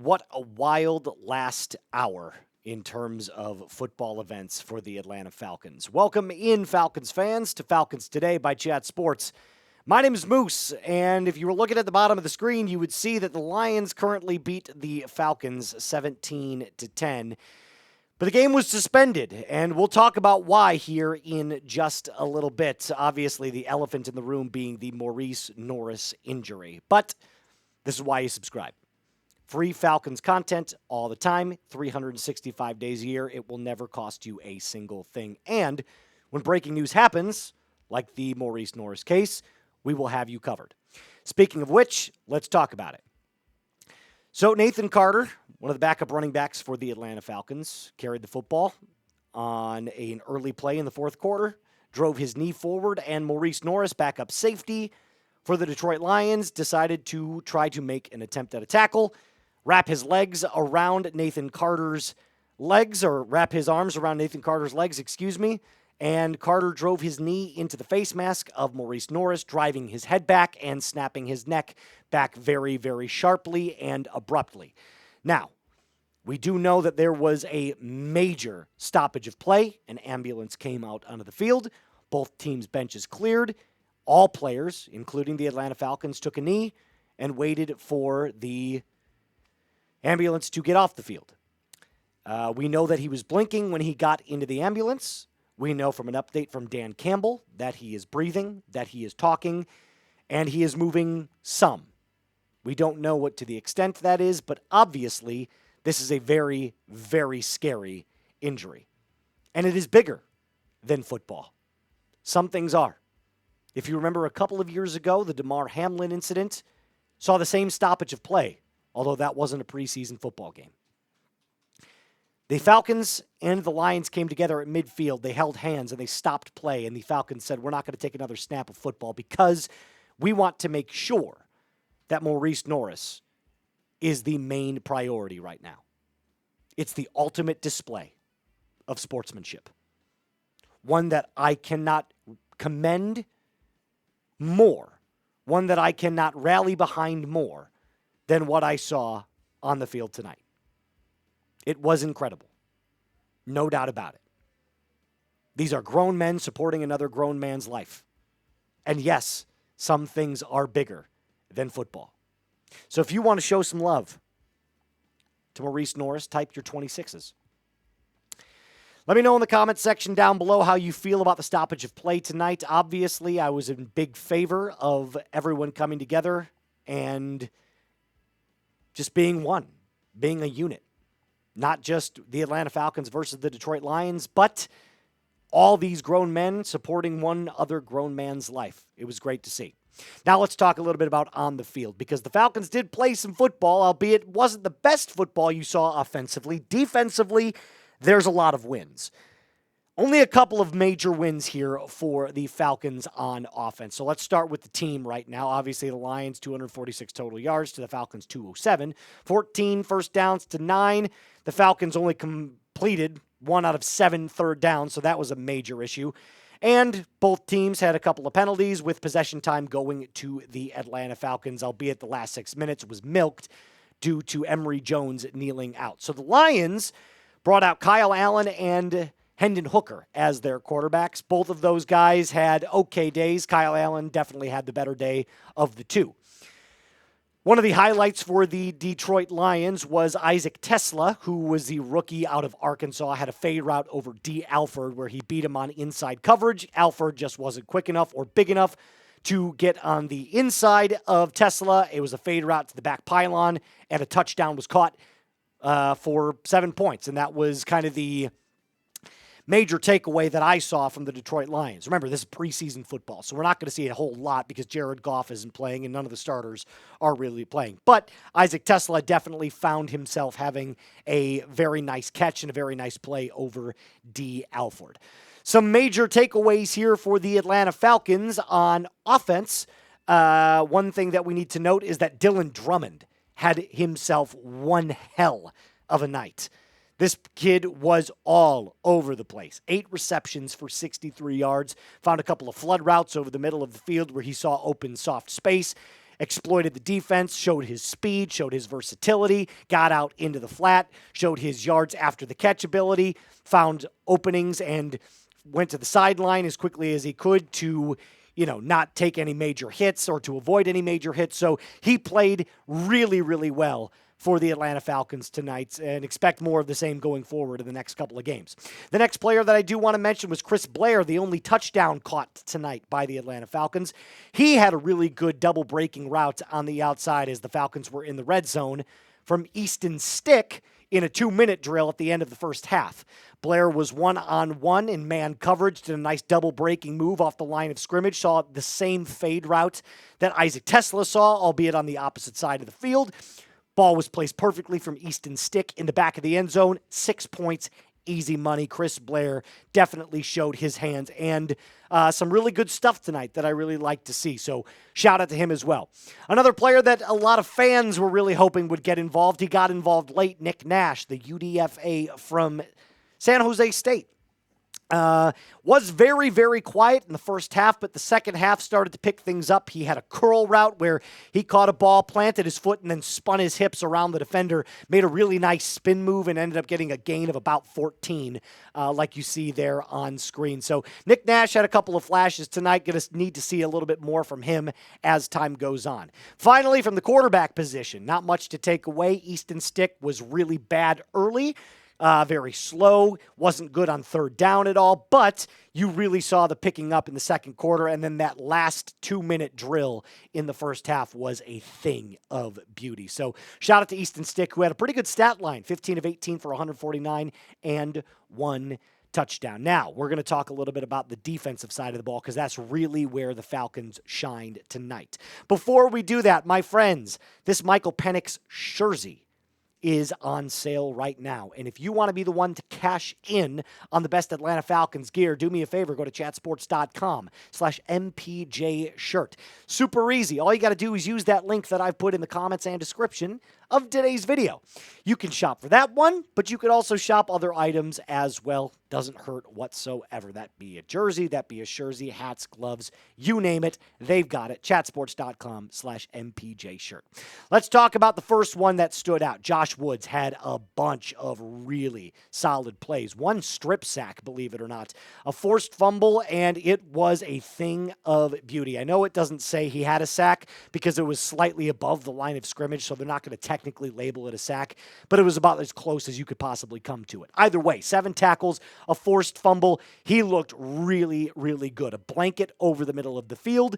What a wild last hour in terms of football events for the Atlanta Falcons. Welcome in, Falcons fans, to Falcons Today by Chat Sports. My name is Moose, and if you were looking at the bottom of the screen, you would see that the Lions currently beat the Falcons 17-10. But the game was suspended, and we'll talk about why here in just a little bit. Obviously, the elephant in the room being the Maurice Norris injury. But this is why you subscribe. Free Falcons content all the time, 365 days a year. It will never cost you a single thing. And when breaking news happens, like the Maurice Norris case, we will have you covered. Speaking of which, let's talk about it. So Nathan Carter, one of the backup running backs for the Atlanta Falcons, carried the football on an early play in the fourth quarter, drove his knee forward, and Maurice Norris, backup safety for the Detroit Lions, decided to try to make an attempt at a tackle, wrap his legs around Nathan Carter's legs, or wrap his arms around Nathan Carter's legs, and Carter drove his knee into the face mask of Maurice Norris, driving his head back and snapping his neck back very, very sharply and abruptly. Now, we do know that there was a major stoppage of play. An ambulance came out onto the field. Both teams' benches cleared. All players, including the Atlanta Falcons, took a knee and waited for the ambulance to get off the field. We know that he was blinking when he got into the ambulance. We know from an update from Dan Campbell that he is breathing, that he is talking, and he is moving some. We don't know what to the extent that is, but obviously this is a very, very scary injury. And it is bigger than football. Some things are. If you remember a couple of years ago, the Damar Hamlin incident saw the same stoppage of play, although that wasn't a preseason football game. The Falcons and the Lions came together at midfield. They held hands and they stopped play, and the Falcons said, we're not going to take another snap of football because we want to make sure that Maurice Norris is the main priority right now. It's the ultimate display of sportsmanship. One that I cannot commend more, one that I cannot rally behind more than what I saw on the field tonight. It was incredible. No doubt about it. These are grown men supporting another grown man's life. And yes, some things are bigger than football. So if you want to show some love to Maurice Norris, type your 26s. Let me know in the comments section down below how you feel about the stoppage of play tonight. Obviously, I was in big favor of everyone coming together and just being one, being a unit. Not just the Atlanta Falcons versus the Detroit Lions, but all these grown men supporting one other grown man's life. It was great to see. Now let's talk a little bit about on the field, because the Falcons did play some football, albeit it wasn't the best football you saw offensively. Defensively, there's a lot of wins. Only a couple of major wins here for the Falcons on offense. So let's start with the team right now. Obviously, the Lions, 246 total yards to the Falcons, 207. 14 first downs to 9. The Falcons only completed 1 out of 7 third downs, so that was a major issue. And both teams had a couple of penalties, with possession time going to the Atlanta Falcons, albeit the last 6 minutes was milked due to Emory Jones kneeling out. So the Lions brought out Kyle Allen and Hendon Hooker as their quarterbacks. Both of those guys had okay days. Kyle Allen definitely had the better day of the two. One of the highlights for the Detroit Lions was Isaac Tesla, who was the rookie out of Arkansas, had a fade route over D. Alford where he beat him on inside coverage. Alford just wasn't quick enough or big enough to get on the inside of Tesla. It was a fade route to the back pylon, and a touchdown was caught for 7 points, and that was kind of the major takeaway that I saw from the Detroit Lions. Remember, this is preseason football, so we're not going to see a whole lot because Jared Goff isn't playing and none of the starters are really playing. But Isaac Tesla definitely found himself having a very nice catch and a very nice play over D. Alford. Some major takeaways here for the Atlanta Falcons on offense. One thing that we need to note is that Dylan Drummond had himself one hell of a night. This kid was all over the place. 8 receptions for 63 yards. Found a couple of flood routes over the middle of the field where he saw open, soft space. exploited the defense, showed his speed, showed his versatility, got out into the flat, showed his yards after the catch ability, found openings, and went to the sideline as quickly as he could to, not take any major hits or to avoid any major hits. So he played really, really well for the Atlanta Falcons tonight, and expect more of the same going forward in the next couple of games. The next player that I do want to mention was Chris Blair, the only touchdown caught tonight by the Atlanta Falcons. He had a really good double-breaking route on the outside as the Falcons were in the red zone from Easton Stick in a 2-minute drill at the end of the first half. Blair was one-on-one in man coverage, did a nice double-breaking move off the line of scrimmage, saw the same fade route that Isaac Tesla saw, albeit on the opposite side of the field. Ball was placed perfectly from Easton Stick in the back of the end zone. 6 points, easy money. Chris Blair definitely showed his hands and some really good stuff tonight that I really like to see. So shout out to him as well. Another player that a lot of fans were really hoping would get involved. He got involved late. Nick Nash, the UDFA from San Jose State. Was very, very quiet in the first half, but the second half started to pick things up. He had a curl route where he caught a ball, planted his foot, and then spun his hips around the defender, made a really nice spin move, and ended up getting a gain of about 14, like you see there on screen. So Nick Nash had a couple of flashes tonight. Going to need to see a little bit more from him as time goes on. Finally, from the quarterback position, not much to take away. Easton Stick was really bad early. Very slow, wasn't good on third down at all, but you really saw the picking up in the second quarter, and then that last 2-minute drill in the first half was a thing of beauty. So shout out to Easton Stick, who had a pretty good stat line, 15 of 18 for 149 and 1 touchdown. Now, we're going to talk a little bit about the defensive side of the ball because that's really where the Falcons shined tonight. Before we do that, my friends, this Michael Penix jersey is on sale right now. And if you want to be the one to cash in on the best Atlanta Falcons gear, do me a favor, go to chatsports.com/MPJ shirt. Super easy. All you got to do is use that link that I've put in the comments and description of today's video. You can shop for that one, but you could also shop other items as well. Doesn't hurt whatsoever. That be a jersey, that be a jersey, hats, gloves, you name it, they've got it. Chatsports.com/MPJ shirt. Let's talk about the first one that stood out. Josh Woods had a bunch of really solid plays. One strip sack, believe it or not. A forced fumble, and it was a thing of beauty. I know it doesn't say he had a sack because it was slightly above the line of scrimmage, so they're not going to technically label it a sack, but it was about as close as you could possibly come to it. Either way, 7 tackles, a forced fumble. He looked really, really good. A blanket over the middle of the field.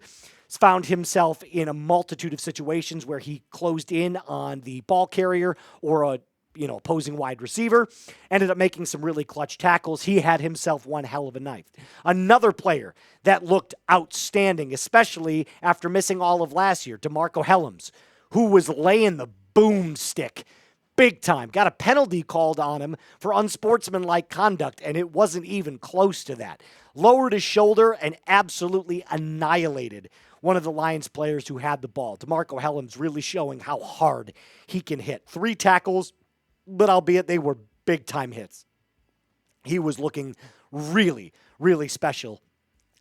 Found himself in a multitude of situations where he closed in on the ball carrier or a opposing wide receiver. Ended up making some really clutch tackles. He had himself one hell of a night. Another player that looked outstanding, especially after missing all of last year, DeMarco Hellams, who was laying the boomstick big time. Got a penalty called on him for unsportsmanlike conduct, and it wasn't even close to that. Lowered his shoulder and absolutely annihilated one of the Lions players who had the ball. DeMarco Hellams really showing how hard he can hit. 3 tackles, but albeit they were big-time hits. He was looking really, really special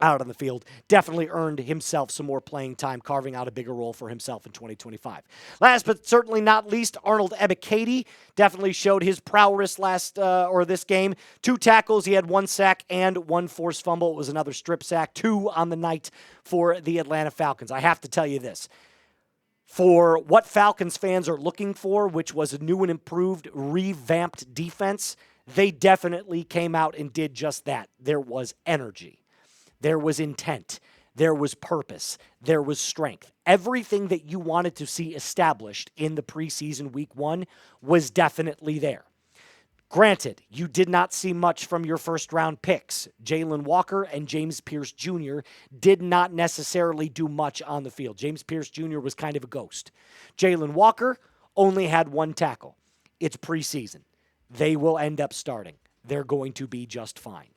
out on the field. Definitely earned himself some more playing time, carving out a bigger role for himself in 2025. Last but certainly not least, Arnold Ebiketie definitely showed his prowess this game. 2 tackles, he had 1 sack and 1 forced fumble. It was another strip sack, 2 on the night for the Atlanta Falcons. I have to tell you this. For what Falcons fans are looking for, which was a new and improved, revamped defense, they definitely came out and did just that. There was energy. There was intent. There was purpose. There was strength. Everything that you wanted to see established in the preseason week 1 was definitely there. Granted, you did not see much from your first-round picks. Jalen Walker and James Pierce Jr. did not necessarily do much on the field. James Pierce Jr. was kind of a ghost. Jalen Walker only had 1 tackle. It's preseason. They will end up starting. They're going to be just fine.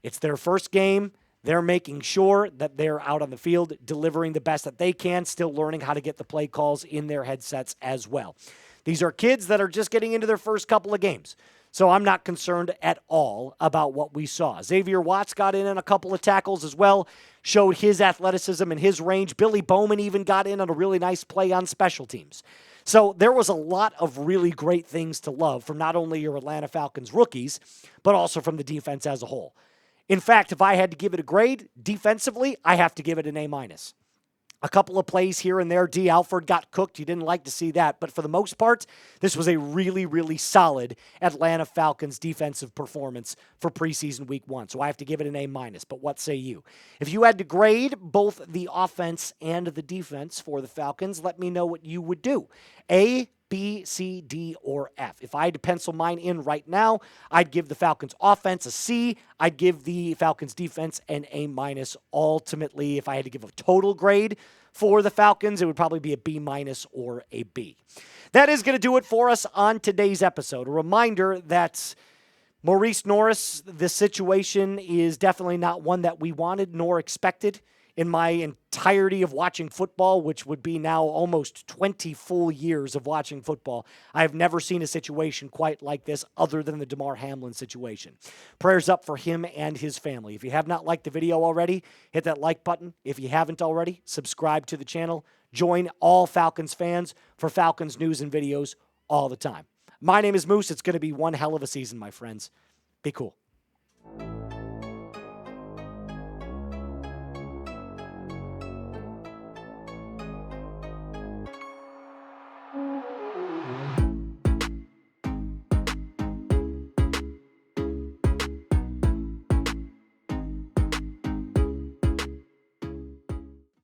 It's their first game. They're making sure that they're out on the field, delivering the best that they can, still learning how to get the play calls in their headsets as well. These are kids that are just getting into their first couple of games. So I'm not concerned at all about what we saw. Xavier Watts got in on a couple of tackles as well, showed his athleticism and his range. Billy Bowman even got in on a really nice play on special teams. So there was a lot of really great things to love from not only your Atlanta Falcons rookies, but also from the defense as a whole. In fact, if I had to give it a grade defensively, I have to give it an A-. A couple of plays here and there. D. Alford got cooked. You didn't like to see that. But for the most part, this was a really, really solid Atlanta Falcons defensive performance for preseason week 1. So I have to give it an A-. But what say you? If you had to grade both the offense and the defense for the Falcons, let me know what you would do. A, B, C, D, or F. If I had to pencil mine in right now, I'd give the Falcons offense a C. I'd give the Falcons defense an A-. Ultimately, if I had to give a total grade for the Falcons, it would probably be a B- or a B. That is going to do it for us on today's episode. A reminder that Maurice Norris, this situation is definitely not one that we wanted nor expected in my entirety of watching football, which would be now almost 20 full years of watching football. I have never seen a situation quite like this other than the Damar Hamlin situation. Prayers up for him and his family. If you have not liked the video already, hit that like button. If you haven't already, subscribe to the channel. Join all Falcons fans for Falcons news and videos all the time. My name is Moose. It's going to be one hell of a season, my friends. Be cool.